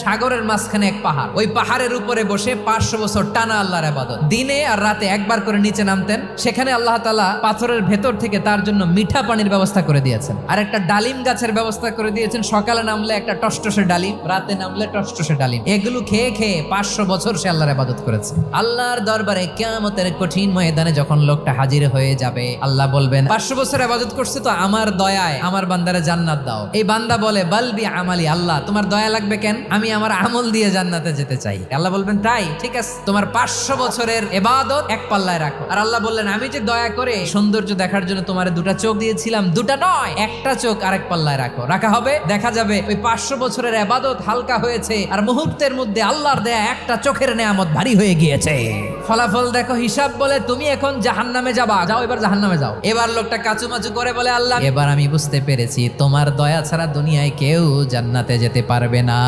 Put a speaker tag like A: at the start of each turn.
A: সাগরের মাঝখানে এক পাহাড়, ওই পাহাড়ের উপরে বসে 500 বছর টানা আল্লাহর ইবাদত। দিনে আর রাতে একবার করে নিচে নামতেন। সেখানে আল্লাহ তাআলা পাথরের ভেতর থেকে তার জন্য মিঠা পানির ব্যবস্থা করে দিয়েছেন, আর একটা ডালিম গাছের ব্যবস্থা করে দিয়েছেন। সকালে নামলে একটা টসটসে ডালিম, রাতে নামলে টসটসে ডালিম। এগুলো খেয়ে খেয়ে 500 বছর সে আল্লাহর ইবাদত করেছে। আল্লাহর দরবারে কিয়ামতের কঠিন ময়দানে যখন লোকটা হাজির হয়ে যাবে, আল্লাহ বলবেন 500 বছর ইবাদত করছে তো আমার দয়ায় আমার বান্দারে জান্নাত দাও। এই বান্দা বলে বালবি আমালি, আল্লাহ তোমার দয়া লাগবে কেন? আমি আমার আমল দিয়ে জান্নাতে যেতে চাই। আল্লাহ বলবেন তাই ঠিক আছে, তোমার 500 বছরের ইবাদত এক পাল্লায় রাখো। আর আল্লাহ বললেন আমি যে দয়া করে সৌন্দর্য দেখার জন্য তোমার দুটা চোখ দিয়েছিলাম, দুটা নয় একটা চোখ আরেক পাল্লায় রাখো। রাখা হবে, দেখা যাবে ওই 500 বছরের ইবাদত হালকা হয়েছে, আর মুহূর্তের মধ্যে আল্লাহর দেয়া একটা চোখের নেয়ামত ভারী হয়ে গিয়েছে। ফলাফল দেখো, হিসাব বলে তুমি এখন জাহান্নামে যাবা, যাও এবার জাহান্নামে যাও। এবার লোকটা কাচুমাচু করে বলে আল্লাহ এবার আমি বুঝতে পেরেছি তোমার দয়া ছাড়া দুনিয়ায় কেউ জান্নাতে যেতে পারবে না।